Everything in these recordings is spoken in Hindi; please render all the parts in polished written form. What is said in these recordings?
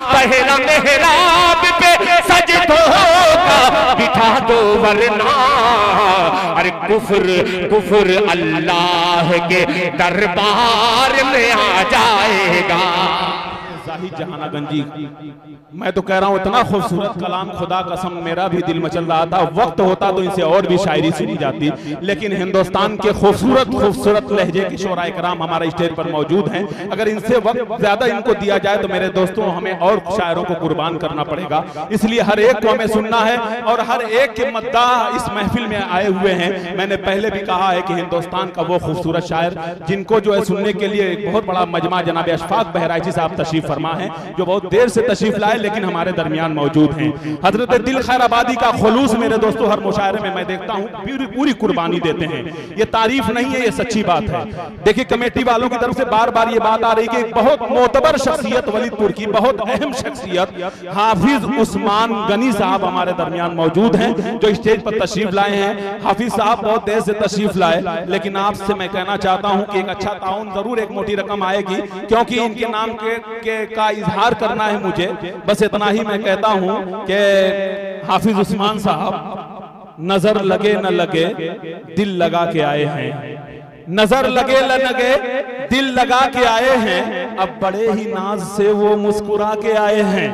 पहला मेहराब पे सजदों का बिठा दो वरना अरे कुफ्र अल्लाह के दरबार में आ जाएगा। जाहिद जहानागंजी, मैं तो कह रहा हूँ इतना खूबसूरत कलाम, खुदा कसम मेरा भी दिल मचल रहा था। वक्त होता तो इनसे और भी शायरी सुनी जाती, लेकिन हिंदुस्तान के खूबसूरत लहजे के शोरा इकराम हमारे स्टेज पर मौजूद हैं। अगर इनसे वक्त ज्यादा इनको दिया जाए तो मेरे दोस्तों हमें और शायरों को कुर्बान करना पड़ेगा। इसलिए हर एक को हमें सुनना है और हर एक के मद्दाह इस महफिल में आए हुए हैं। मैंने पहले भी कहा है कि हिंदुस्तान का वो खूबसूरत शायर जिनको जो है सुनने के लिए एक बहुत बड़ा मजमा जनाब अशफाक बहराइची साहब तशरीफ फरमा है, जो बहुत देर से तशरीफ लाए लेकिन हमारे दरमियान मौजूद हैं। हजरत दिल खैर आबादी का खुलूस मेरे दोस्तों हर मुशायरे में मैं देखता हूँ पूरी कुर्बानी देते हैं। ये तारीफ नहीं है, ये सच्ची बात है। देखिए कमेटी वालों की तरफ से बार बार ये बात आ रही कि एक बहुत मोतबर शख्सियत वलीदपुर की बहुत अहम शख्सियत हाफिज उस्मान गनी साहब हमारे दरमियान मौजूद हैं, जो स्टेज पर तशरीफ लाए हैं। हाफिज साहब बहुत देर से तशरीफ लाए, लेकिन आपसे मैं कहना चाहता हूँ कि एक अच्छा ताउन जरूर एक मोटी रकम आएगी, क्योंकि इनके नाम का इजहार करना है मुझे। बस इतना ही मैं कहता हूं कि हाफिज उस्मान साहब नजर लगे न लगे दिल लगा के आए हैं, नजर लगे न लगे दिल लगा के आए हैं, अब बड़े ही नाज से वो मुस्कुरा के आए हैं।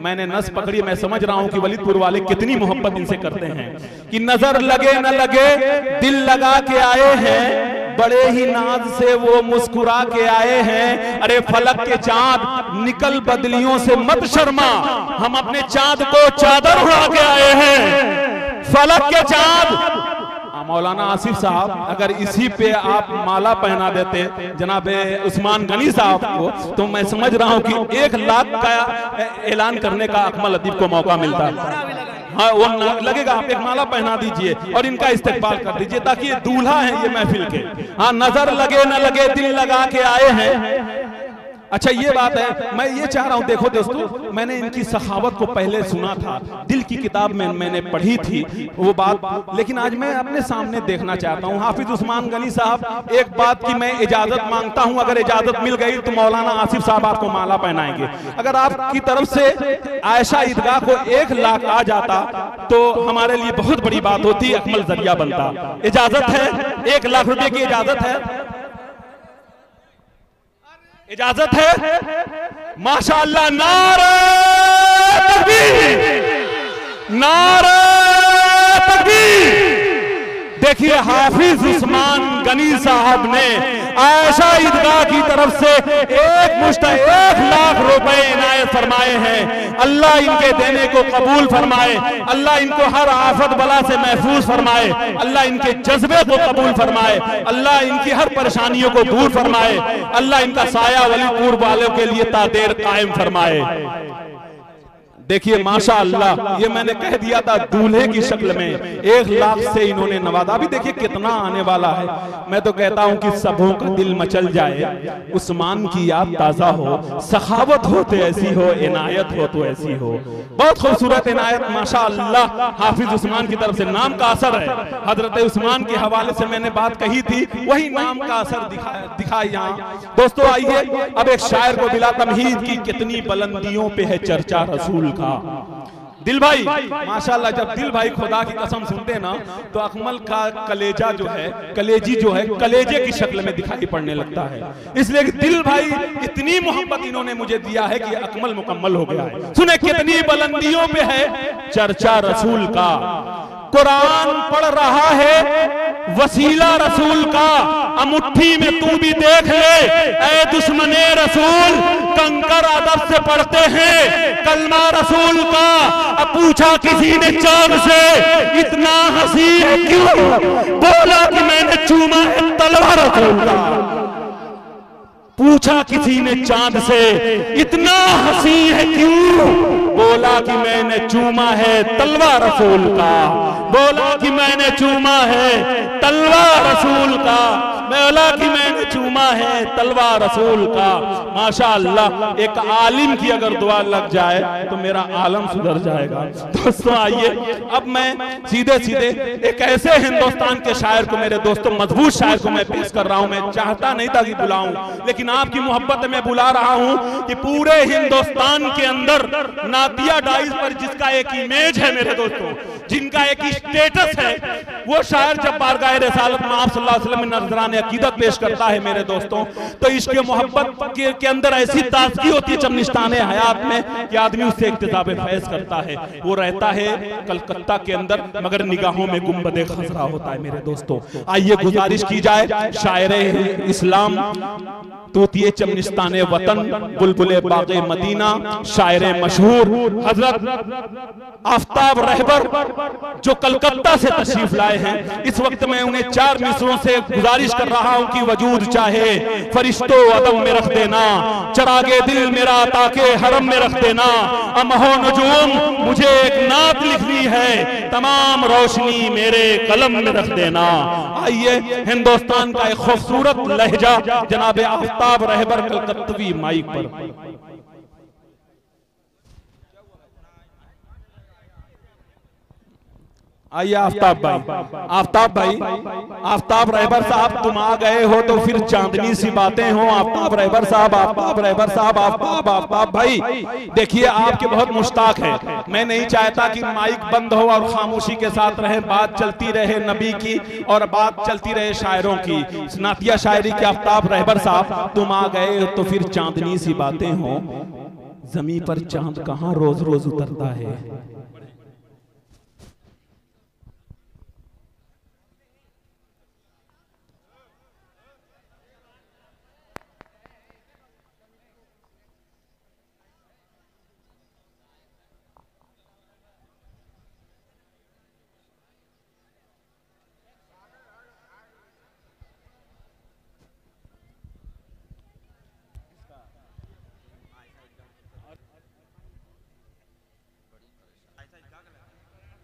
मैंने नस पकड़ी, मैं समझ रहा हूं कि वलीदपुर वाले कितनी मोहब्बत इनसे करते हैं कि नजर लगे न लगे दिल लगा के आए हैं, बड़े ही नाज से वो मुस्कुरा के आए हैं। अरे फलक के चांद निकल बदलियों से मत शर्मा, हम अपने चांद को चादर उड़ा के आए हैं। फलक के चांद मौलाना आसिफ साहब, अगर इसी पे आप माला पहना देते जनाब उस्मान गनी साहब को, तो मैं समझ रहा हूं कि 1 लाख का ऐलान करने का अकमल अदीब को मौका मिलता है। हाँ वो लगेगा, आप एक माला पहना दीजिए और इनका इस्तेकबाल कर दीजिए, ताकि ये दूल्हा है ये महफिल के। हाँ नजर लगे न लगे दिल लगा के आए हैं। अच्छा ये बात है, मैं ये चाह रहा हूं, देखो दोस्तों मैंने इनकी सखावत को पहले सुना था, दिल की किताब में मैंने पढ़ी थी वो बात, लेकिन आज मैं अपने सामने देखना चाहता हूं। हाफिज उस्मान गनी साहब, एक बात की मैं इजाजत मांगता हूं, अगर इजाजत मिल गई तो मौलाना आसिफ साहब आपको माला पहनाएंगे। अगर आपकी तरफ से आयशा ईदगाह को 1 लाख आ जाता तो हमारे लिए बहुत बड़ी बात होती, अकमल जरिया बनता। इजाजत है, 1 लाख रुपए की इजाजत है, इजाजत है? माशाअल्लाह, नारे तकबीर, नारे तकबीर। देखिए हाफिज उस्मान गनी साहब ने आयशा ईदगाह की तरफ से 1 लाख रुपए इनायत फरमाए हैं। अल्लाह इनके देने को कबूल फरमाए, अल्लाह इनको हर आफत बला से महफूज फरमाए, अल्लाह इनके जज्बे को कबूल फरमाए, अल्लाह इनकी हर परेशानियों को दूर फरमाए, अल्लाह इनका साया वलीदपुर वालों के लिए तादेर कायम फरमाए। देखिए माशाअल्लाह, ये मैंने कह दिया था दूल्हे की शक्ल में 1 लाख से इन्होंने नवाजा। अभी देखिए कितना आने वाला है। मैं तो कहता हूं कि सबों का दिल मचल जाए, उस्मान की याद ताजा हो, सखावत हो तो ऐसी हो, इनायत हो तो ऐसी हो। बहुत खूबसूरत इनायत माशाअल्लाह हाफिज उस्मान की तरफ से। नाम का असर है, हजरत उस्मान के हवाले से मैंने बात कही थी, वही नाम का असर दिखा यहाँ। दोस्तों आइए अब एक शायर को बिला तमहीद की कितनी बुलंदियों पे है चर्चा रसूल। दिल भाई माशाल्लाह, जब दिल भाई खुदा की कसम सुनते ना तो अकमल का कलेजा जो है, कलेजी जो है, कलेजे की शक्ल में दिखाई पड़ने लगता है। इसलिए कि दिल भाई इतनी मोहब्बत इन्होंने मुझे दिया है कि अकमल मुकम्मल हो गया है। सुने कितनी बुलंदियों पे है चर्चा रसूल का। कुरान पढ़ रहा है वसीला रसूल का, अमुट्ठी में तू भी देख ले ऐ दुश्मने रसूल, कंकर अदब से पढ़ते हैं कलमा रसूल का। अब पूछा किसी ने चांद से इतना हंसी है क्यों, बोला कि मैंने चूमा है तलवार रसूल का। पूछा किसी ने चांद से इतना हंसी है क्यों, बोला कि मैंने चूमा है तलवार रसूल का, बोला कि मैंने चूमा है तलवार रसूल का। मौला की मैंने चूमा है तलवा रसूल का। माशाअल्लाह, एक आलिम की अगर दुआ लग जाए तो मेरा आलम सुधर जाएगा। दोस्तों आइए, अब मैं सीधे सीधे एक ऐसे हिंदुस्तान के शायर को, मेरे दोस्तों मजबूत शायर को मैं पेश कर रहा हूं। मैं चाहता नहीं था कि बुलाऊं, लेकिन आपकी मोहब्बत में बुला रहा हूं कि पूरे हिंदुस्तान के अंदर नातिया डाइज पर जिसका एक इमेज है मेरे दोस्तों, जिनका एक स्टेटस है, वो शायर जब बारगाह रिसालत में आप सल्लल्लाहु अलैहि वसल्लम में नजराने अकीदत पेश करता है मेरे दोस्तों, तो इसके मोहब्बत के अंदर ऐसी ताजगी होती है चमनिस्ताने हयात में कि आदमी उससे इक्तिजाब फैज करता है। वो रहता है कलकत्ता के अंदर, मगर निगाहों में गुंबदे खजरा होता है मेरे दोस्तों। आइए गुजारिश की जाए, शायरे इस्लाम, तूतिए चमनिस्ताने वतन, बुलबुले बागे मदीना, शायरे मशहूर हजरत आफ्ताब रहबर जो कलकत्ता से तशरीफ लाए हैं, इस वक्त मैं उन्हें 4 मिसरों से गुजारिश कर रहा हूं कि वजूद चाहे फरिश्तों अदम में रख देना, चरागे दिल मेरा ताके हरम में रख देना, अमहो नजूम मुझे एक नात लिखनी है, तमाम रोशनी मेरे कलम में रख देना। आइए, हिंदुस्तान का एक खूबसूरत लहजा जनाब आफ्ताब रहबर कलकत्तवी माइक पर। आइए आफ्ताब भाई, आफ्ताब भाई, आफ्ताब रहबर साहब तुम आ गए हो तो फिर चांदनी सी बातें हो। आफ्ताब रहबर साहब, आफ्ताब रहबर साहब, आफ्ताब आफ्ताब भाई, देखिए आपके बहुत मुश्ताक है। मैं नहीं चाहता कि माइक बंद हो और खामोशी के साथ रहे, बात चलती रहे नबी की और बात चलती रहे शायरों की, नातिया शायरी की। आफ्ताब रहबर साहब तुम आ गए तो फिर चांदनी सी बातें हो, जमीन पर चांद कहाँ रोज रोज उतरता है।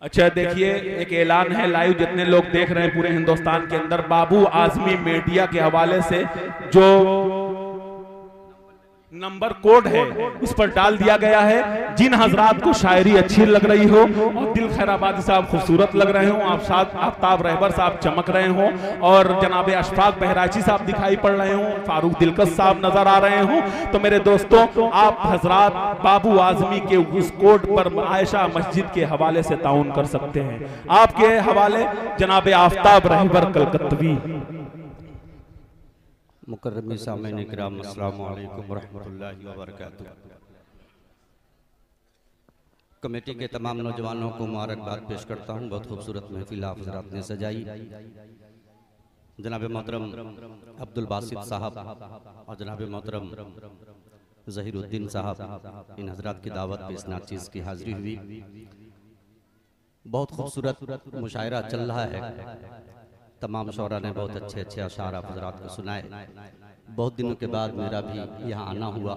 अच्छा देखिए, एक ऐलान है लाइव, जितने लोग देख रहे हैं पूरे हिंदुस्तान के अंदर, बाबू आजमी मीडिया के हवाले से जो नंबर कोड है उस पर डाल दिया गया है। जिन हजरात को शायरी अच्छी लग रही हो और दिल खैराबादी साहब खूबसूरत लग रहे हो, आप साथ आफ्ताब रहबर साहब चमक रहे हो और जनाब अशफाक बहराची साहब दिखाई पड़ रहे हो, फारूक दिलकश साहब नजर आ रहे हो, तो मेरे दोस्तों आप हजरात बाबू आजमी के उस कोड पर आयशा मस्जिद के हवाले से ताउन कर सकते हैं। आपके हवाले जनाब आफ्ताब रहबर कलकत्तवी। मुकर्रमी सामीन इकराम, अस्सलामु अलैकुम वरहमतुल्लाहि वबरकातुहू। कमेटी के तमाम नौजवानों को मुबारकबाद पेश करता हूँ। बहुत खूबसूरत महफिल आप हज़रात ने सजाई। जनाब मोहतरम अब्दुल बासित साहब और जनाब मोहतरम ज़हीरुद्दीन साहब, इन हजरात की दावत पे इस नाचीज़ की हाजिरी हुई। बहुत खूबसूरत मुशायरा चल रहा है। तमाम शौरा ने बहुत अच्छे अच्छे अशार आप हज़रात को सुनाए। बहुत दिनों के बाद मेरा भी यहाँ आना हुआ।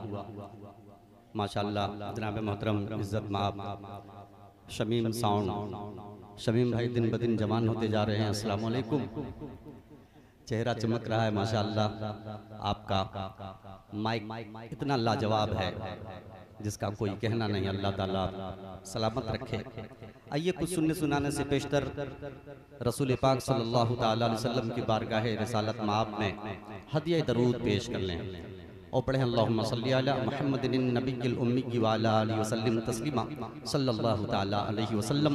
माशाअल्लाह जनाब मोहतरम इज़्ज़त माब शमीम साउंड, शमीम भाई दिन ब दिन जवान होते जा रहे हैं। अस्सलाम वालेकुम। चेहरा चमक रहा है माशाअल्लाह। आपका माइक इतना लाजवाब है जिसका कोई कहना नहीं। अल्लाह ताला सलामत रखे। आइए कुछ सुनने सुनाने से पेशतर रसूल पाक सल्लल्लाहु ताला अलैहि वसल्लम की बारगाह रिसालत माब में हदिया दरूद पेश कर लें और पढ़ें अल्लाहुम्मा सल्ली अला मुहम्मदिन नबिय्यिल उम्मी व अला आलिहि वसल्लम तस्लीमा सल्लल्लाहु ताला अलैहि वसल्लम।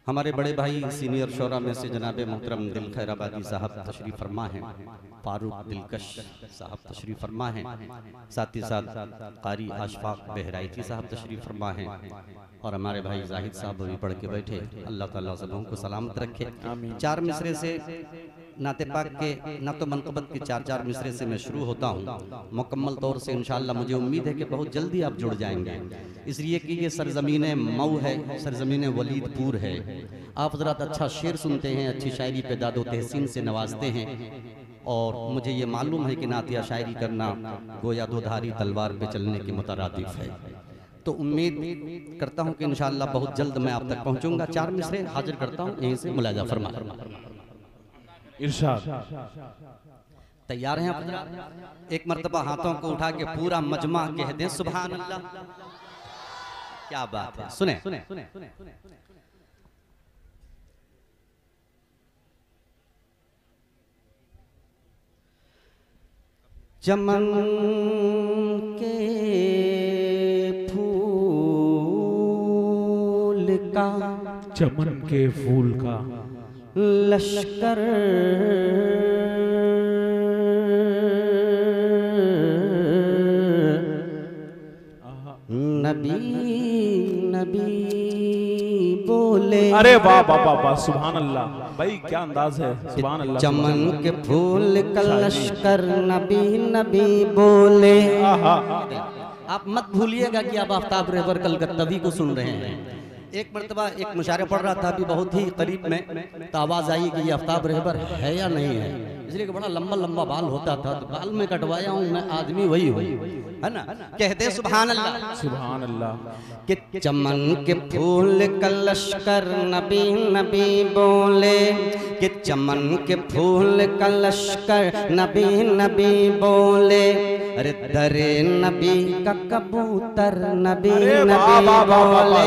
हमारे बड़े भाई सीनियर शोरा में से जनाब मोहतरम दिल खैराबादी साहब तशरीफ फरमा हैं, फारूक दिलकश साहब तशरीफ फरमा हैं, साथ ही साथ कारी अशफाक बहराइची साहब तशरीफ फरमा हैं और हमारे भाई जाहिद साहब अभी पढ़ के बैठे। अल्लाह ताला सबों को सलामत रखे। 4 मिसरे से नाते पाक के ना तो मनक़बत के 4 मिसरे से मैं शुरू होता हूँ। मुकम्मल तौर से इंशाअल्लाह मुझे उम्मीद है कि बहुत जल्दी आप जुड़ जाएंगे, इसलिए कि ये सरजमीन मऊ है, सरजमीन वलीदपुर है। आप हज़रात अच्छा शेर सुनते हैं, अच्छी शायरी पे दादो तहसीन से नवाजते हैं और मुझे ये मालूम है कि नातिया शायरी करना गोया दोधारी तलवार पे चलने के मुतरादिफ है। तो उम्मीद करता हूँ कि इंशाअल्लाह बहुत जल्द मैं आप तक पहुँचूंगा। 4 मिसरे हाजिर करता हूँ, यहीं से मुलाजा फरमा। इरशाद। तैयार हैं आप? एक मर्तबा हाथों को उठा के पूरा मजमा कह दें सुभान अल्लाह। क्या बात है, सुने, सुने, सुने, सुने, सुने। चमन के फूल का, चमन के फूल का लश्कर नबी नबी बोले। अरे वाह वाह वाह वाह, सुभान अल्लाह भाई, क्या अंदाज है, सुभान अल्लाह। चमन के फूल का लश्कर नबी नबी बोले। आप मत भूलिएगा कि आप आफ्ताब रहबर कलकत्तवी को सुन रहे हैं। एक मरतबा एक मुशायरा पढ़ रहा था अभी बहुत ही करीब में, तो आवाज़ आई कि ये आफ्ताब रहबर है या नहीं है, इसलिए कि बड़ा लंबा लंबा बाल होता था, तो बाल में कटवाया हूँ मैं, आदमी वही हुई है ना। कहते सुभान अल्लाह, सुभान अल्लाह। कि चमन के फूल का लश्कर नबी नबी बोले, कि चमन के फूल का लश्कर नबी नबी बोले। अरे दरे नबी का कबूतर नबी नबी बोले।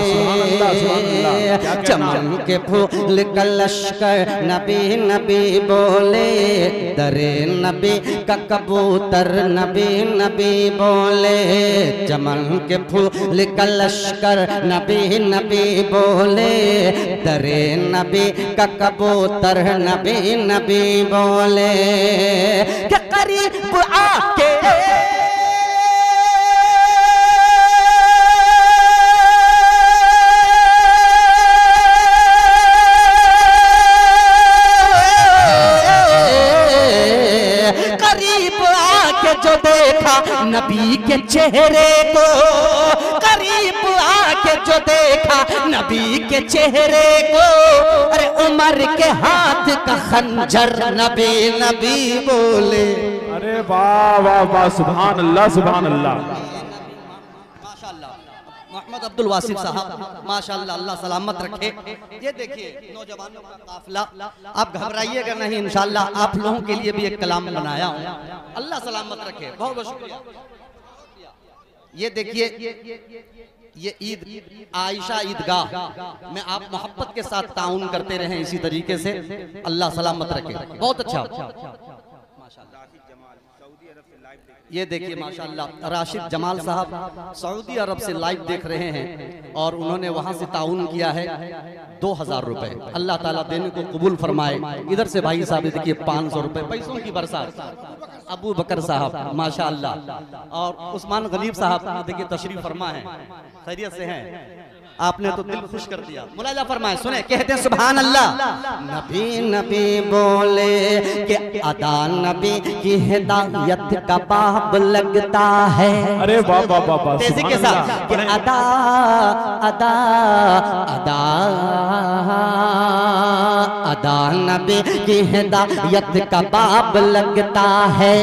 चमन के फूल का लश्कर नबी नबी बोले। दरे नबी का कबूतर नबी नबी बोले। चमन के फूल का लश्कर नबी नबी बोले। दरे नबी का कबूतर नबी नबी बोले। कि करीब आके जो देखा नबी के चेहरे को, करीब आके जो देखा नबी के चेहरे को। अरे उमर के हाथ का खंजर नबी नबी बोले। अरे वाह वाह वाह, सुभान अल्लाह, सुभान अल्लाह। मोहम्मद अब्दुल वासिफ साहब माशाअल्लाह, अल्लाह सलामत रखे। ये देखिए नौजवानों का काफिला, आप घबराइएगा नहीं, इंशाअल्लाह आप लोगों के लिए भी एक कलाम बनाया हूँ, अल्लाह सलामत रखे। बहुत बहुत शुक्रिया। ये देखिए ये ईद आयशा ईदगाह में आप मोहब्बत के साथ ताउन करते रहें इसी तरीके से, अल्लाह सलामत रखे। बहुत अच्छा। ये देखिए माशाअल्लाह राशिद जमाल साहब सऊदी अरब से लाइव देख रहे हैं और उन्होंने वहां से ताउन किया है 2000 रुपए। अल्लाह ताला देने को कबूल फरमाए। इधर से भाई साहब देखिए 500 रुपए, पैसों की बरसात। अबू बकर साहब माशाअल्लाह और उस्मान गलीब साहब देखिए तशरीफ फरमा है, खैरियत से हैं। आपने तो दिल खुश कर दिया। मुलाजा फरमाए, सुने, कहते हैं सुभान अल्लाह। नबी नबी बोले कि अदा नबी की हिदायत का बाब लगता है। अरे वाह वाह वाह वाह, तेजी के साथ कि अदा अदा अदा अदा नबी की हिदायत का बाब लगता है।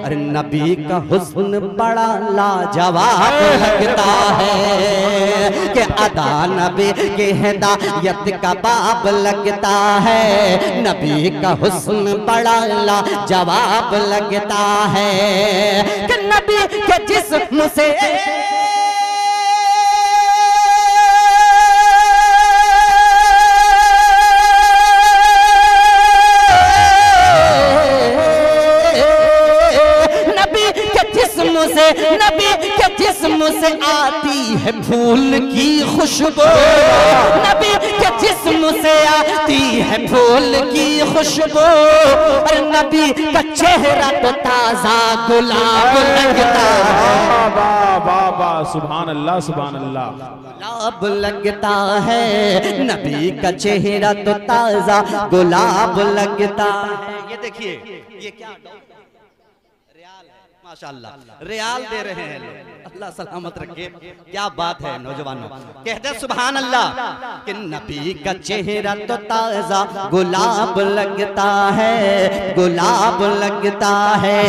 अरे नबी का हुस्न बड़ा लाजवाब लगता है कि अदा नबी की हिदायत का बाब लगता है। नबी का हुस्न बड़ा लाजवाब लगता है कि नबी के जिस्म से नबी के जिस्म से आती है फूल की खुशबू। नबी के जिस्म से आती है फूल की खुशबू। और नबी का चेहरा तो ताजा गुलाब लगता है। वाह वाह वाह, सुभान अल्लाह, सुभान अल्लाह। गुलाब लगता है नबी का चेहरा तो ताजा गुलाब लगता है। ये देखिए ये क्या माशाअल्लाह रियाल दे रहे हैं लोग, अल्लाह सलामत रखे। क्या बात है नौजवानों, कहते सुभान अल्लाह कि नबी का चेहरा तो ताजा गुलाब लगता है, गुलाब लगता है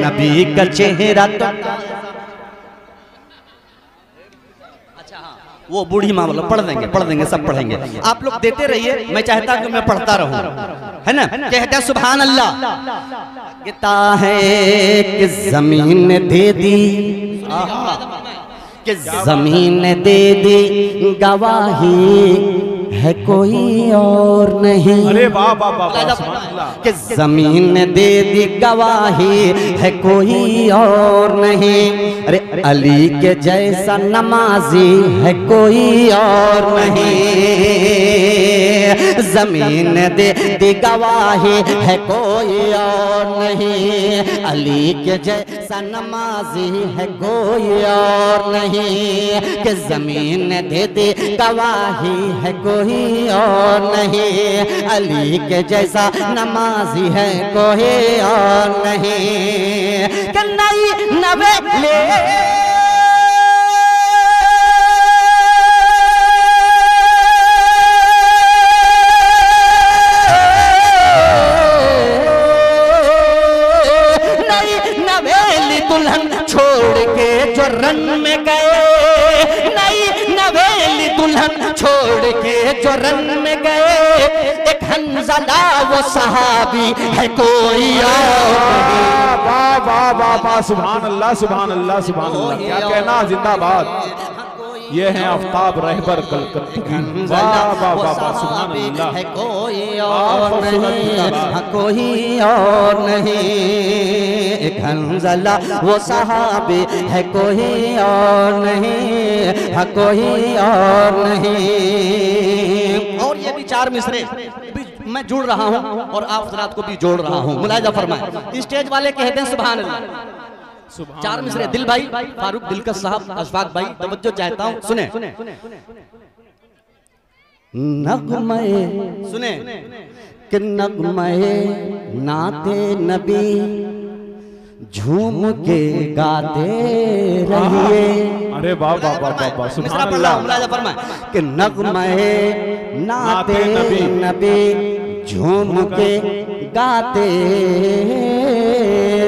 नबी का चेहरा तो। अच्छा हाँ, वो बूढ़ी माँ बोलो, पढ़ देंगे सब पढ़ेंगे। आप लोग देते रहिए, मैं चाहता कि मैं पढ़ता रहूं। है ना, कहते हैं सुभान अल्लाह। कहता है कि जमीन दे दी, कि जमीन दे दी गवाही है कोई और नहीं। अरे वाह वाह वाह, कि जमीन दे दी गवाही है कोई और नहीं। अरे अली के जैसा नमाजी है कोई और नहीं। जमीन दे दी गवाही है कोई और नहीं। अली के जैसा नमाजी है कोई और नहीं। कि जमीन दे दी गवाही है कोई और नहीं। अली के जैसा नमाजी है कोई और नहीं। कि नई नवेले दुल्हन छोड़ के जो रन में गए, नई नवेली दुल्हन छोड़ के जो रन में गए। एक हंज़ला वो सहाबी है कोई और नहीं। वाह वाह वाह वाह, सुभान अल्लाह सुभान अल्लाह सुभान अल्लाह, क्या कहना, जिंदाबाद। ये है आफ्ताब रहबर कलकत्ता। वाह वाह वाह वाह, सुभान अल्लाह। है कोई और नहीं, कोई और नहीं। एक हंज़ला वो सहाबी है कोई और नहीं, कोई और नहीं। और ये भी चार मिसरे मैं जोड़ रहा हूँ और आप हज़रात को भी जोड़ रहा हूँ, मुलाहिज़ा फरमाएं। स्टेज वाले कहते हैं सुभान अल्लाह। चार मिसरे दिल भाई, फारूक दिलकश साहब, अशफाक भाई, तवज्जो चाहता हूँ, सुने। नगमे सुने कि नगमे नाते नबी झूम के गाते रहिए। अरे वाह वाह वाह वाह, सुभान अल्लाह। कि नगमे नाते नबी झूम के गाते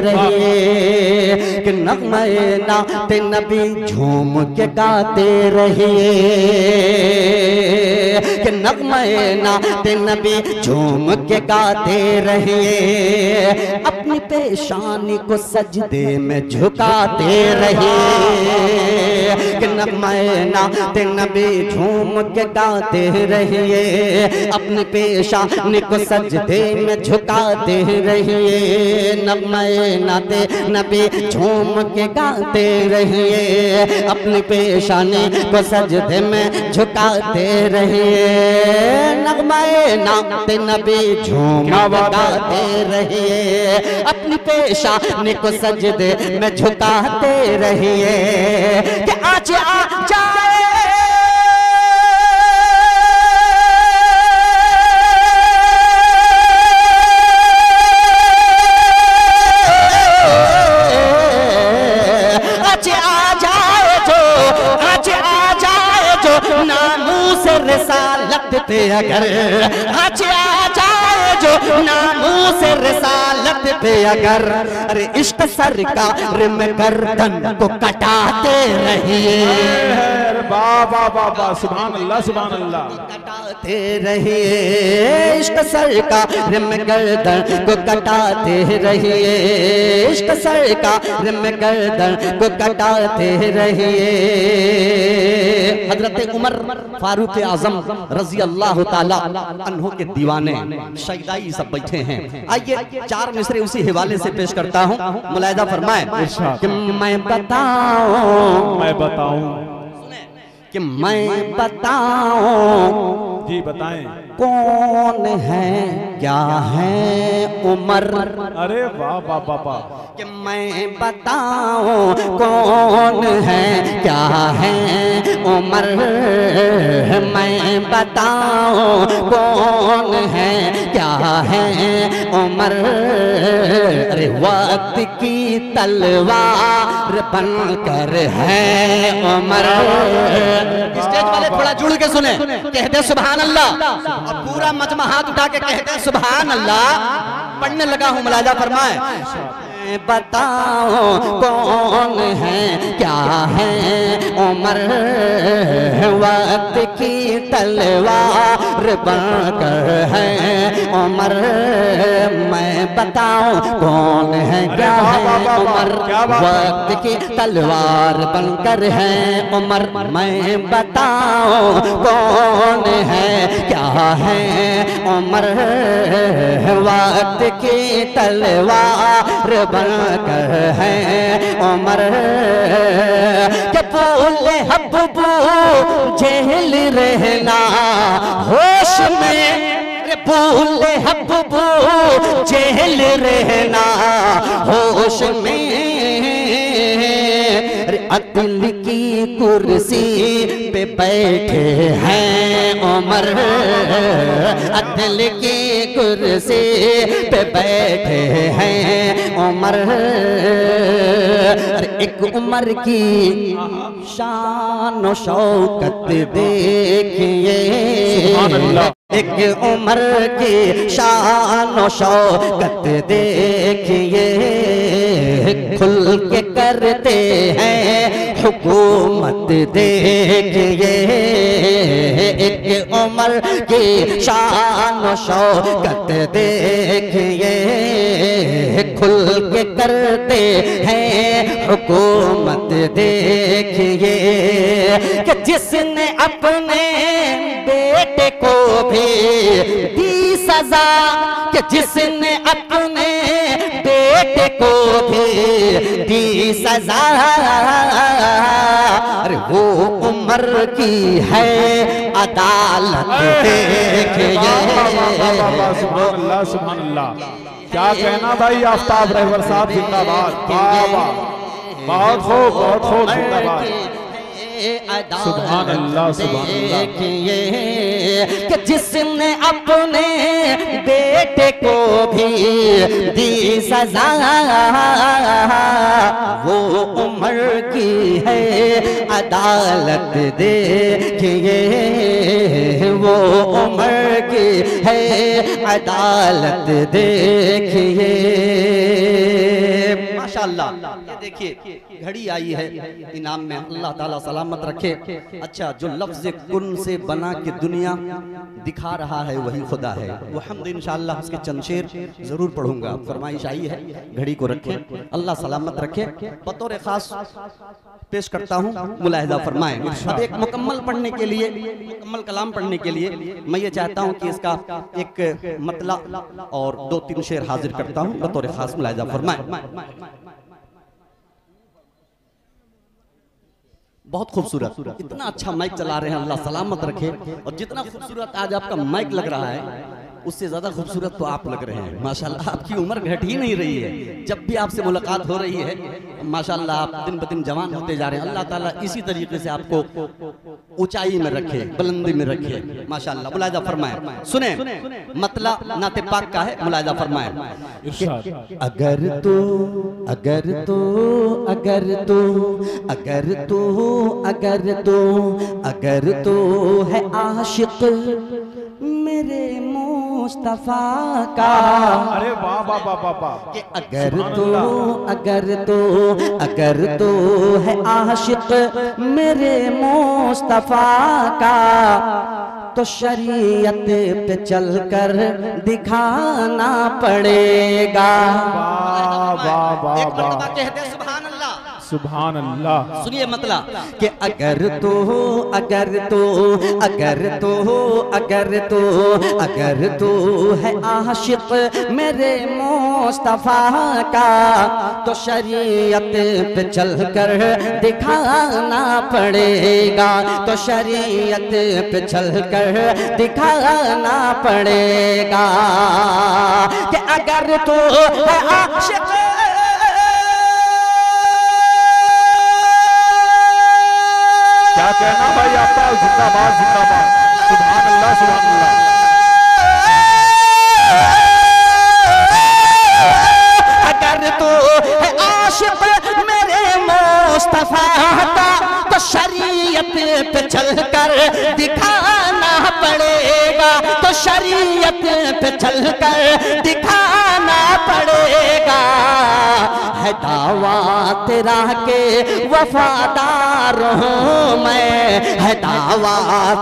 रहिए। कि नगमे नाते नबी झूम के गाते रहिए। कि नगमे नाते नबी झूम के गाते रहिए। अपनी पेशानी को सजदे में झुकाते रहिए। कि नगमे नाते नबी झूम के गाते रहिए। अपनी पेशानी को सजदे में झुकाते रहिए। नगमे नाते नबी झूम के गाते रहिए। अपनी पेशानी को सजदे में झुकाते रहिए। नगमे नाते नबी झूम के गाते रहिए। अपनी पेशानी को सजदे में झुकाते रहिए। कि आज आ जाए रिसालत पे, अगर आज आ जाए जो नामूस रिसालत पे, अगर अरे इश्क सरकार में गर्दन को कटाते रहिए। वाह वाह वाह वाह, सुभान अल्लाह सुभान अल्लाह। कटाते रहिए इश्क सरकार में गर्दन को कटाते रहिए। इश्क सरकार में गर्दन को कटाते रहिए। हजरत उमर फारूक आजम रजी अल्लाह ताला अन्हु के दीवाने शहीदाई सब बैठे हैं। आइए चार मिसरे उसी हवाले से पेश करता हूँ, मुलाहिज़ा फरमाएं। कि मैं बताऊं कि मैं बताऊं, जी बताएं, कौन है क्या है उमर। अरे वाह वाह वाह वाह। कि मैं बताऊं कौन है क्या है उमर। मैं बताऊं कौन है क्या है उमर। अरे वक्त की तलवार बनकर है उमर। स्टेज वाले थोड़ा जुड़ के सुने, कहते सुभान अल्लाह। और पूरा मजमा हाथ उठा के कहते हैं सुभान अल्लाह। पढ़ने लगा हूँ, मुलाहिज़ा फरमाएं। बताओ कौन है क्या है उमर वक्त की तलवार बनकर है उमर, मैं बताऊं कौन है क्या है उमर, वक्त की तलवार बनकर है उमर, मैं बताऊं कौन है क्या है उमर, वक्त की तलवार बनकर है उमर, के बोले हब्बू जेल रहना होश में, बोले हब्बू जेल रहना होश में, अदल की कुर्सी पे बैठे हैं उमर, अदल की कुर्सी पे बैठे हैं उमर, एक उमर की शान और शौकत देखिए, एक उमर की शान और शौकत देखिए, खुल के करते हैं हुकूमत देखिए, एक उमर की शान और शौकत देखिए, खुल के करते हैं हुकूमत देखिए, कि जिसने अपने बेटे को भी दी सजा, कि जिसने अपने बेटे को भी दी सजा, अरे वो उमर की है अदालत देखिए। सुभान अल्लाह सुभान अल्लाह, क्या कहना भाई आफ्ताब रहबर साहब जिंदाबाद, बहुत खूब जिंदाबाद, सुभान अल्लाह सुभान अल्लाह, कि जिसने अपने बेटे को भी दी सजा, वो उमर की है अदालत देखिए, वो उमर की है अदालत देखिए। माशाअल्लाह, ये देखिए घड़ी आई है इनाम में, अल्लाह ताला सलामत रखे। अच्छा, जो लफ्ज़ कुन से बना के दुनिया दिखा रहा है वही खुदा है, वो हमद इंशाअल्लाह उसके चंद शेर जरूर पढ़ूंगा। फरमाइश आई है, घड़ी को रखे, अल्लाह सलामत रखे। बतौर खास पेश करता हूँ, मुलाहिजा फरमाएं। अब एक मुकम्मल पढ़ने के लिए, मुकम्मल कलाम पढ़ने के लिए मैं ये चाहता हूँ कि इसका एक मतला और 2-3 शेर हाजिर करता हूँ, बतौर खास मुलाहिजा फरमाएं। बहुत खूबसूरत, इतना अच्छा माइक चला रहे हैं, अल्लाह सलामत रखे। और जितना खूबसूरत आज आपका माइक लग रहा है, उससे ज्यादा खूबसूरत तो आप लग रहे हैं माशाल्लाह। आपकी उम्र घट ही नहीं रही है, जब भी आपसे मुलाकात हो रही है माशाल्लाह आप दिन ब दिन जवान होते जा रहे हैं। अल्लाह ताला इसी तरीके से आपको ऊंचाई में रखे, बुलंदी में रखे माशाल्लाह। मुलाहिजा फरमाएं, सुने मतला नाते पाक का है, मुलाहिजा फरमाएं। अगर तो अगर तो अगर तो अगर तो अगर तो अगर तो है आशिक मेरे मुस्तफा का, अरे वाह वाह वाह वाह वाह, कि अगर तो है आशिक मेरे मुस्तफा का, तो शरीयत पे चलकर दिखाना पड़ेगा। वाह वाह वाह वाह, कहते हैं सुभान अल्लाह सुभान अल्लाह। सुनिए मतलब कि अगर तो अगर तो अगर तो अगर तो अगर तो है आशिक मेरे मुस्तफा का, तो शरीयत पे चलकर दिखाना पड़ेगा, तो शरीयत पे चलकर दिखाना पड़ेगा। कि अगर तो है आशिक क्या कहना भाई आपका, जिंदाबाद जिंदाबाद, सुभान अल्लाह सुभान अल्लाह। अगर तो है आशिक मेरे मुस्तफा का, तो शरीयत पे चलकर दिखाना पड़ेगा, तो शरीयत पे चलकर दिखाना पड़ेगा। है दावा तेरा के वफादार हूँ मैं, है दावा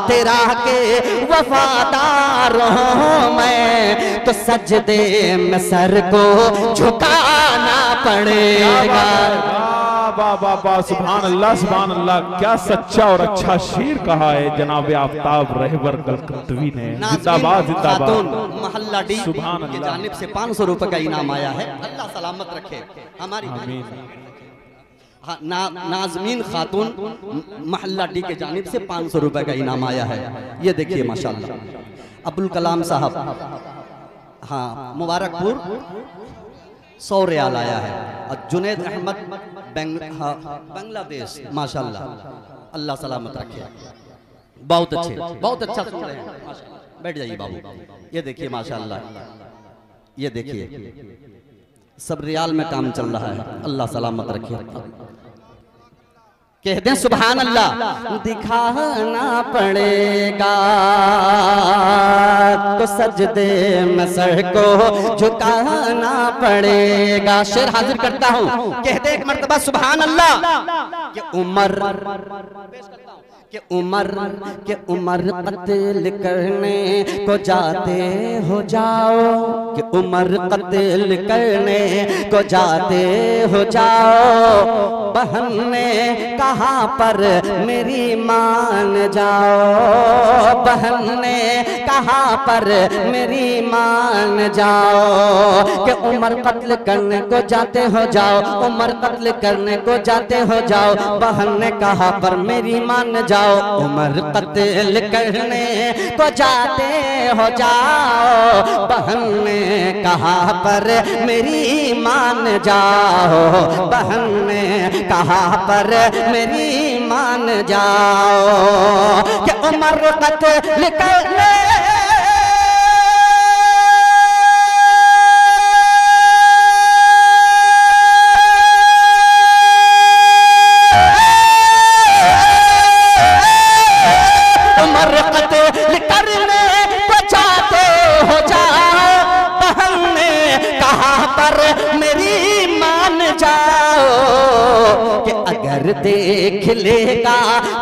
तेरा के वफादार हूँ मैं, तो सजदे में सर को झुकाना पड़ेगा। वाह वाह वाह, सुभान अल्लाह सुभान अल्लाह, क्या सच्चा और अच्छा शेर कहा है जनाब आफ्ताब रहबर कलकत्तवी ने। जिंदाबाद जिंदाबाद। मोहल्ला डी सुभान की अल्लाह। जानिब से 500 रुपए का इनाम आया है, अल्लाह सलामत रखे हमारी हाँ, नाजमीन खातून मोहल्ला डी के जानिब से 500 रुपए का इनाम आया है। ये देखिए माशाल्लाह अब्दुल कलाम साहब, हाँ मुबारकपुर 100 रियाल आया है। और जुनैद अहमद बांग्लादेश माशाल्लाह, अल्लाह सलामत रखे। बहुत अच्छे, बहुत अच्छा सुन रहे हैं, बैठ जाइए बाबू। ये देखिए माशाल्लाह, ये देखिए सब रियाल में काम चल रहा है, अल्लाह सलामत रखे। कह दें सुभान अल्लाह। दिखाना पड़ेगा तो सजदे में सर को झुकाना पड़ेगा। शेर हाजिर करता हूँ, कह दे एक मर्तबा सुभान अल्लाह। कि उमर कत्ल करने को जाते हो जाओ, कि उमर कत्ल करने को जाते हो जाओ, बहन ने कहाँ पर मेरी मान जाओ, बहन ने कहाँ पर मेरी मान जाओ। कि उमर कत्ल करने को जाते हो जाओ, उमर कत्ल करने को जाते हो जाओ, बहन ने कहाँ पर मेरी मान जाओ, उमर कत्ल करने को जाते हो जाओ, बहन ने कहाँ पर मेरी मान जाओ, बहन ने कहाँ पर मेरी मान जाओ। कि उमर कत्ल करने देख लेगा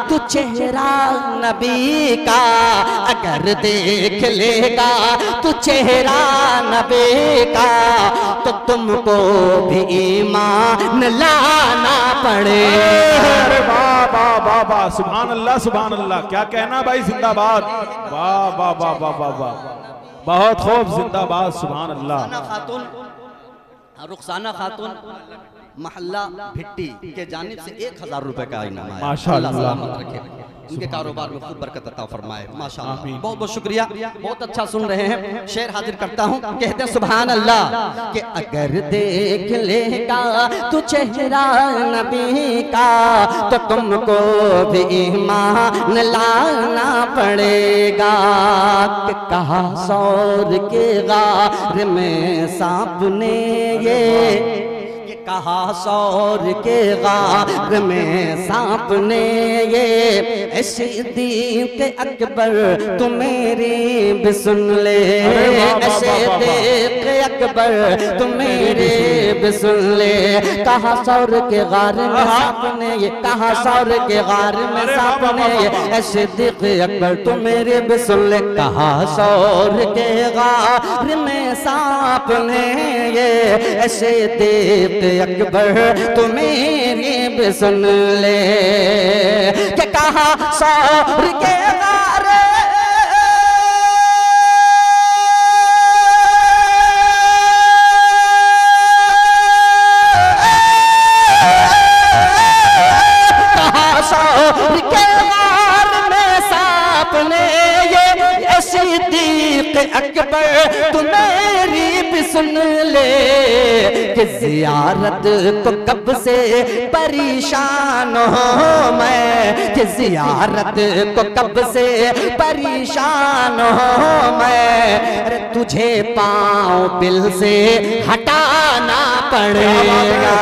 तू चेहरा नबी का, अगर देख लेगा तू चेहरा नबी का, तो तुमको भी ईमान लाना पड़ेगा। अरे वाह वाह वाह वाह, सुभान अल्लाह सुभान अल्लाह, क्या कहना भाई, जिंदाबाद। वाह वाह वाह वाह वाह वाह, बहुत खूब, जिंदाबाद सुभान अल्लाह। रुखसाना खातून मोहल्ला भिट्टी के जानिब से 1000 रुपए का इनाम है, माशाअल्लाह। इनके कारोबार में खूब बरकत अता फरमाए माशाअल्लाह। बहुत बहुत शुक्रिया, बहुत अच्छा सुन रहे हैं। शेर हाजिर करता हूँ, कहते हैं सुभान अल्लाह। कि अगर देख लेगा तू चेहरा नबी का, तो तुमको भी ईमान लाना पड़ेगा। कि कहा सौर के गार में सांप ने ये, कहा सौर के गार में सांप ने ये, सिद्दीक़ अकबर तू मेरी भी सुन ले, सिद्दीक़ अकबर तू मेरी भी सुन ले। कहा सौर के गार में सांप ने ये, कहा सौर के गार में सांप ने ये, सिद्दीक़ अकबर तू मेरी भी सुन ले। कहा सौर के गार में सांप ने ये, सिद्दीक़ अकबर तू मेरी भी सुन ले। कि कहा सौर के गार में सांप ने ये, सिद्दीक़ अकबर तू मेरी भी सुन ले। कि जियारत को कब से परेशान हो मैं, कि जियारत को कब से परेशान हो मैं, अरे तुझे पाँव बिल से हटाना पड़ेगा।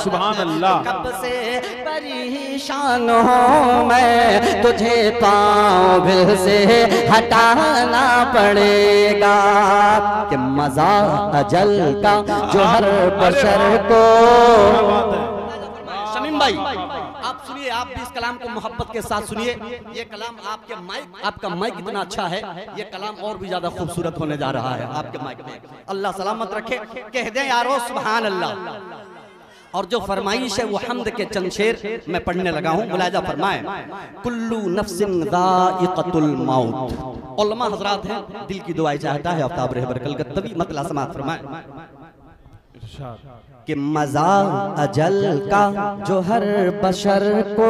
सुभान अल्लाह। कब से परेशान हूँ मैं, तुझे पाँव भी से हटाना पड़ेगा कि मजा अजल का जो हर बशर को। शमीम भाई आप सुनिए, आप भी इस कलाम को मोहब्बत के साथ सुनिए। ये कलाम आपका माइक इतना अच्छा है, ये कलाम और भी ज्यादा खूबसूरत होने जा रहा है आपके माइक में। अल्लाह सलामत रखे। कह दें यारो सुभान अल्लाह। और जो फरमाइश है वो हम्द के चंद शेर मैं पढ़ने लगा हूँ, मुलाहिजा फरमाएं। कुल्लू नफ्सिन ज़ाइक़तुल मौत। उलमा हजरात हैं, दिल की दुआएं चाहता है आफ्ताब रहबर कलकत्तवी, मतला समात फरमाएं कि मजा अजल का जो हर बशर को,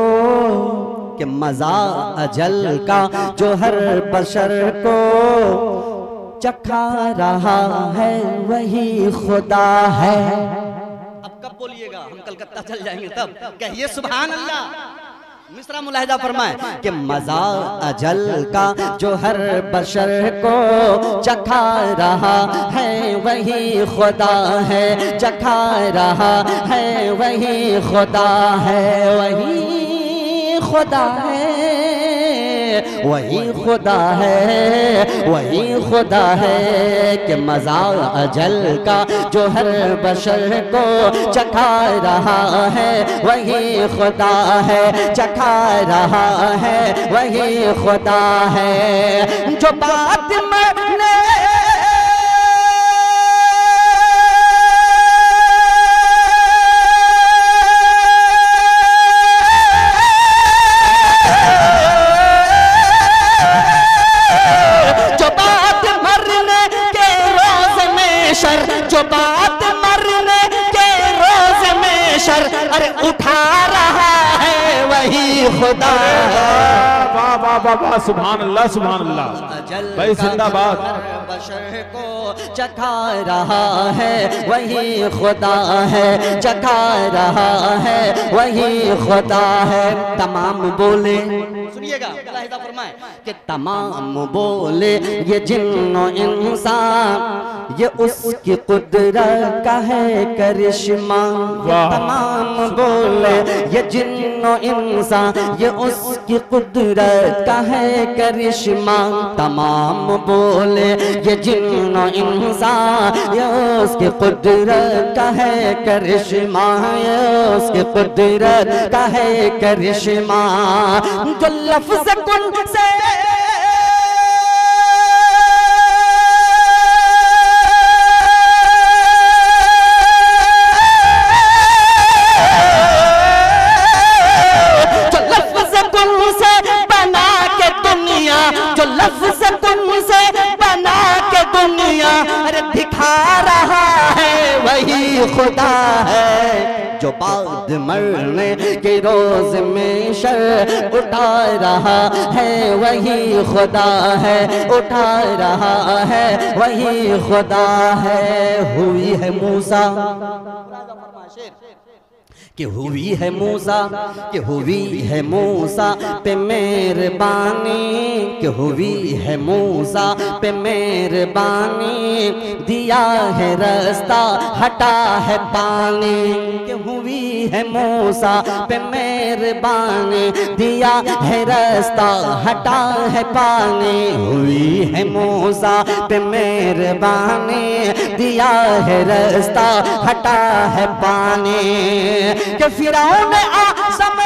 कि मजा अजल का जो हर बशर को चखा रहा है वही खुदा है। अब कब बोलिएगा, हम कलकत्ता चल जाएंगे तब कहिए सुभान अल्लाह। मिसरा मुलाहिजा फरमाए कि मजा अजल का जो हर बशर को चखा रहा है वही खुदा है, चखा रहा है वही खुदा है, वही खुदा है, वही खुदा है, वही खुदा है कि मजा अजल का जो हर बशर को चखा रहा है वही खुदा है, चखा रहा है वही खुदा है। जो बात मैंने जो बात मरने के रोज में शर अरे उठा रहा है वही खुदा। वाह वाह वाह वाह, सुभान अल्लाह सुभान अल्लाह भाई, जिंदाबाद। बशर को चखा रहा है वही खुदा है, चखा रहा है वही खुदा है। तमाम बोले, सुनिएगा मुलाहिजा फरमाएं कि तमाम बोले ये जिन्नो इंसान ये उसकी कुदरत का है करिश्मा। तमाम बोले ये जिन्नो इंसान ये उसकी कुदरत का है करिश्मा। तमाम बोले ये जिन्नो इंसान ये उसकी कुदरत का है करिश्मा, ये उसकी कुदरत का है करिश्मा। जो लफ्ज़ कुन से खुदा है, जो बाद मरने के रोज में शर उठा रहा है वही खुदा है, उठा रहा है वही खुदा है। हुई है मूसा कि हुई है मूसा, कि हुई है मूसा पे मेहरबानी, कि हुई है मूसा पे मेहरबानी, दिया है रास्ता हटा है पानी। कि हुई है मूसा पे मेहरबानी, दिया है रास्ता हटा है पानी। हुई है मूसा पे मेहरबानी, दिया है रास्ता हटा है पानी। कि फिरौन आज़म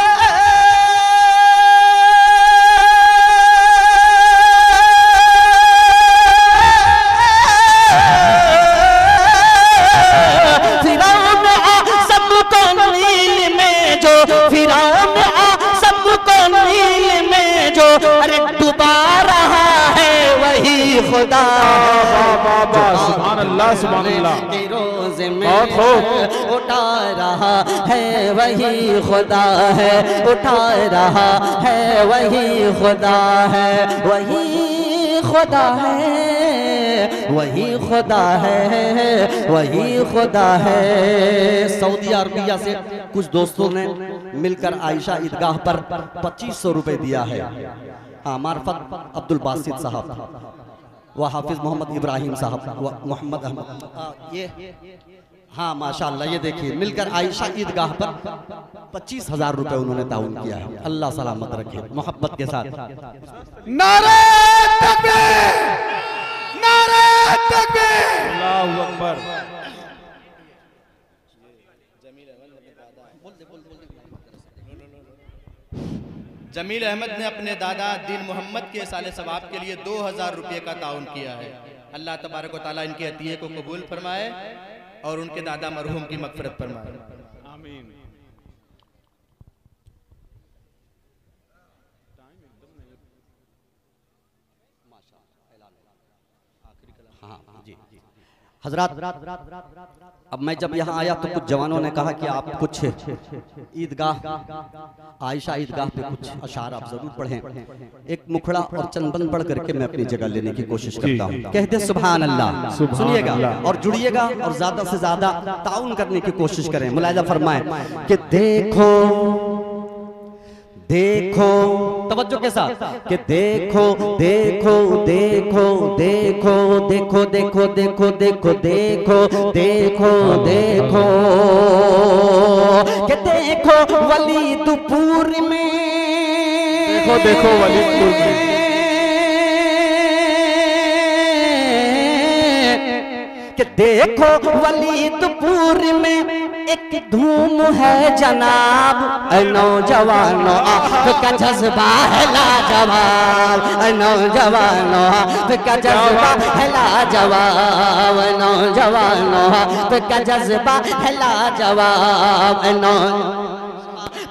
को नील में जो, फिरौन आज़म को नील में जो अरे डुबा रहा है वही खुदा। सुभान अल्लाह सुभान अल्लाह। रोज़ में उठा रहा है वही खुदा है, उठा रहा है वही खुदा है, वही खुदा है, वही खुदा है, वही खुदा है। सऊदी अरबिया से कुछ दोस्तों ने मिलकर आयशा ईदगाह पर 2500 रुपए दिया है। हाँ, मार्फत अब्दुल बासित साहब व हाफिज मोहम्मद इब्राहिम साहब व मोहम्मद अहमद, ये हाँ माशाअल्लाह, ये देखिए मिलकर आयशा ईदगाह पर 25,000 रुपए उन्होंने ताउन किया है। अल्लाह सलामत रखे, मोहब्बत के साथ। नारे तकबीर, नारे तकबीर, अल्लाहू अकबर। जमील अहमद ने अपने दादा दीन मोहम्मद के साले सवाब के लिए 2000 रुपये का ताउन किया है। अल्लाह तबारक व तआला इनके अतिये को कबूल फरमाए और उनके दादा मरहूम की मगफिरत फरमाए। आमीन। हाँ जी हजरात, अब मैं जब यहाँ आया तो कुछ जवानों ने कहा कि आप कुछ ईदगाह आयशा ईदगाह पे कुछ अशार आप जरूर पढ़ें। एक मुखड़ा और चंदन पढ़ करके मैं अपनी जगह लेने की कोशिश करता हूँ। कहते सुभान अल्लाह, सुनिएगा और जुड़िएगा और ज्यादा से ज्यादा ताउन करने की कोशिश करें। मुलाहिजा फरमाएं कि देखो देखो, तवज्जो के साथ कि देखो देखो देखो देखो देखो देखो देखो देखो देखो देखो देखो कि देखो वलीदपुर में, देखो देखो वलीदपुर में, कि देखो वलीदपुर में एक धूम है जनाब, नौजवानों आपका जज्बा है लाजवाब, नौजवानों आपका जज्बा है लाजवाब, नौजवानों आपका जज्बा है लाजवाब,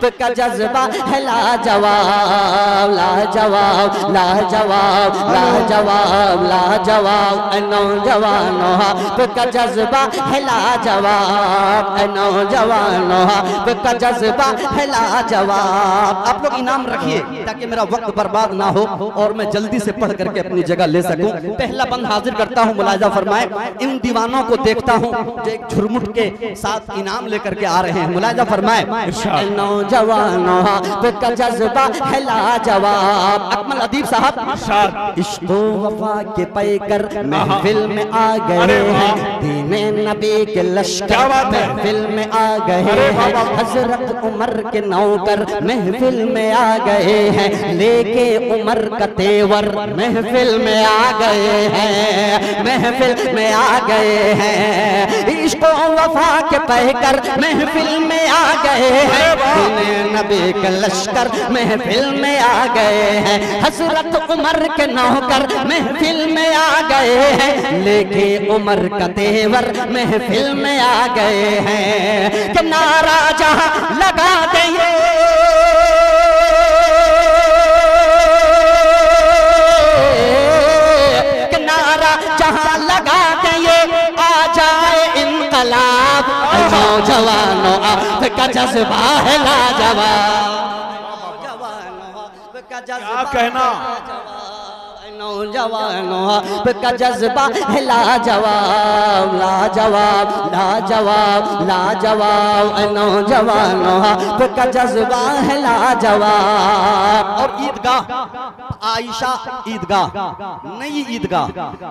का जज्बा है लाजवाब, लाजवाब लाजवाब लाजवाब लाजवाब, नौजवानों का जज्बा है लाजवाब, नौजवानों का जज्बा है लाजवाब। आप लोग इनाम रखिए ताकि मेरा वक्त बर्बाद ना हो और मैं जल्दी से पढ़ करके अपनी जगह ले सकूं। पहला बंद हाजिर करता हूं, मुलाहिजा फरमाए। इन दीवानों को देखता हूं जो एक झुरमुट के साथ इनाम लेकर के आ रहे हैं। मुलाहिजा फरमाए, जवानों का जज्बा है लाजवाब। अकमल अदीब साहब, इश्क़ो वफा के पैकर महफिल में आ गए हैं, दीने नबी के लश्कर महफिल में आ गए हैं, हजरत उमर के नौकर महफिल में आ गए हैं, लेके उमर का तेवर महफिल में आ गए हैं, महफिल में आ गए हैं। इश्क़ो वफा के पैकर महफिल में आ गए हैं, नबी के लश्कर महफिल में आ गए हैं, हजरत उमर के नौकर महफिल में आ गए हैं, लेके उमर का तेवर महफिल में आ गए हैं। कि नारा जहां लगा देंगे, कि नारा जहां लगा देंगे आ जाए इनकलाब, नौजवानों आपका जज्बा है लाजवाब, नौजवानों का जज्बा कहना, नौजवानों का जज्बा है लाजवाब, लाजवाब लाजवाब लाजवाब, नौजवानों का जज्बा है लाजवाब। और ईदगाह आयशा ईदगाह, नई ईदगाह,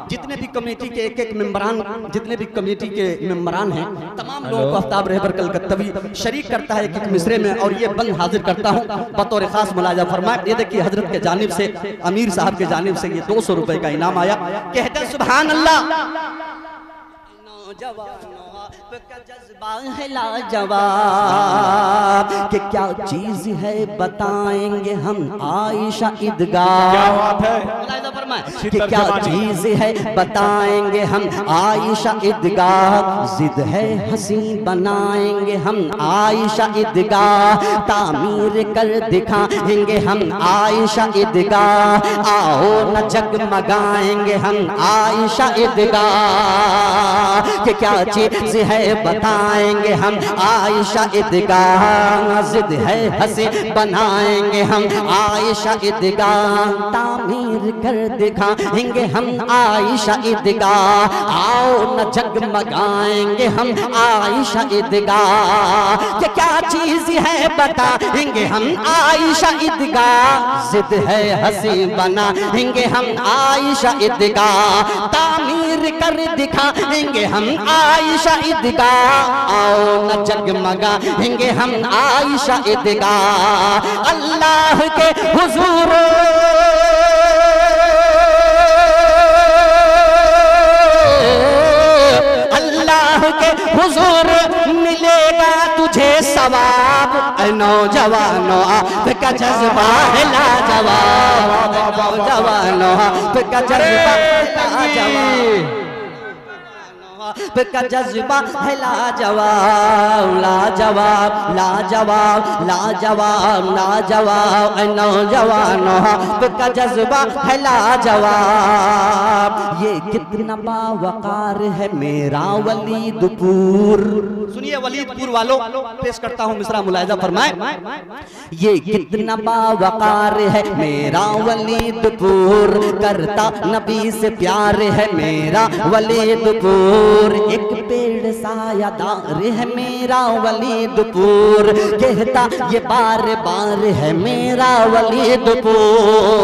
जितने भी कमेटी के एक मेंबरान, जितने भी कमेटी के मेंबरान हैं, तमाम लोगों को आफ्ताब रहबर कलकत्तवी शरीक करता है एक मिसरे में, और ये बंद हाजिर करता हूँ बतौर खास। मुलाहिजा फरमाए, ये देखिए हजरत के जानिब से, अमीर साहब के जानिब से ये 200 रुपए का इनाम आया। कहते हैं सुभान अल्लाह, नौजवानों का जज्बा है लाजवाब, कि क्या चीज है बताएंगे हम आयशा ईदगाह, क्या बात है, कि क्या चीज है बताएंगे हम आयशा ईदगाह, जिद है हंसी बनाएंगे हम आयशा ईदगाह, तामीर कर दिखाएंगे हम आयशा ईदगाह, आओ न जगमगाएंगे हम आयशा ईदगाह, कि क्या चीज है बताएंगे हम आयशा ईदगाह, जिद है हंसी बनाएंगे हम आयशा ईदगाह, तामीर कर दिखाएंगे हम आयशा ईदगाह, आओ न जगमगाएंगे हम आयशा ईदगाह, कि क्या चीज है बताएंगे हम आयशा ईदगाह, जिद है हंसी बनाएंगे हम आयशा ईदगाह, तामीर कर दिखाएंगे हम आयशा ईदगाह, ईदगाह, आओ न जगमगाएंगे हम आयशा ईदगाह। अल्लाह के हुजूर के हुजूर मिलेगा तुझे सवाब। नौजवानों आपका जज्बा है लाजवाब, नौजवानों आपका जज्बा है लाजवाब, का जज्बा है लाजवाब, लाजवाब लाजवाब लाजवाब लाजवाब। नौजवानों का जज्बा है लाजवाब। ये कितना बावकार है मेरा वलीदपुर। सुनिए वलीदपुर वालों, पेश करता हूँ मिसरा, मुलाहिजा फरमाए। ये कितना बावकार है मेरा वलीदपुर, करता नबी से प्यार है मेरा वलीदपुर। एक पेड़ सायादार है मेरा वलीदपुर, कहता ये बार बार है मेरा वलीदपुर।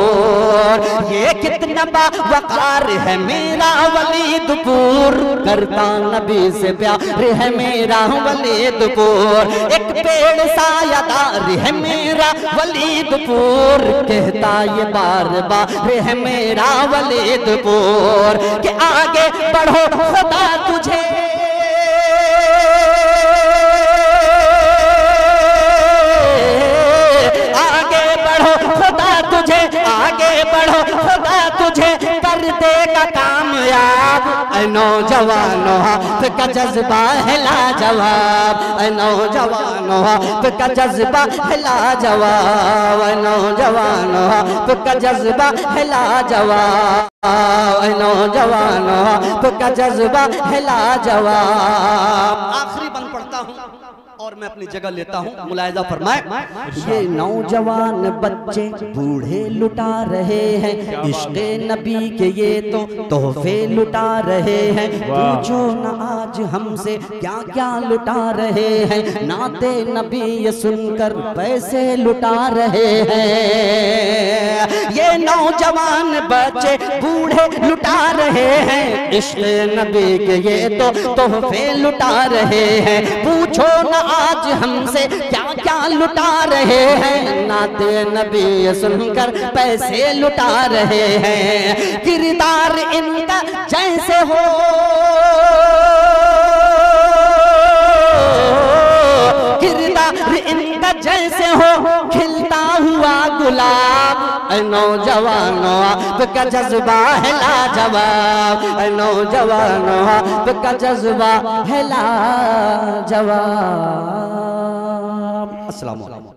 ये कितना बावकार है मेरा वलीदपुर, करता नबी से प्यार है मेरा वलीदपुर। एक पेड़ सायादार है मेरा वलीदपुर, कहता ये बार बार है मेरा वलीदपुर। के आगे बढ़ो खुदा तुझे आगे बढ़ो खुदा तुझे, आगे बढ़ो खुदा तुझे कर देगा कामयाब। नौजवानों आपका जज्बा है लाजवाब, नौजवानों आपका जज्बा है लाजवाब, नौजवानों आपका जज्बा है लाजवाब, नौजवानों आपका जज्बा है लाजवाब। आखिरी बंद पढ़ता हूँ और मैं अपनी जगह लेता हूँ, मुलाहिजा फरमाए। ये नौजवान बच्चे बूढ़े लुटा रहे हैं, इश्क़े नबी के ये तो तोहफे लुटा रहे हैं। पूछो न आज हमसे क्या क्या लुटा रहे हैं, नाते नबी ये सुनकर पैसे लुटा रहे हैं। ये नौजवान बच्चे बूढ़े लुटा रहे हैं, इश्क़े नबी के ये तो तोहफे लुटा रहे हैं। पूछो न आज हमसे क्या क्या लुटा रहे हैं, नाते नबी सुनकर पैसे लुटा रहे हैं। किरदार इनका जैसे हो, किरदार इनका जैसे हो खिलता हुआ गुलाब। नौजवानों आपका जज्बा है लाजवाब, नौजवानों आपका जज्बा है लाजवाब। अस्सलाम वालेकुम।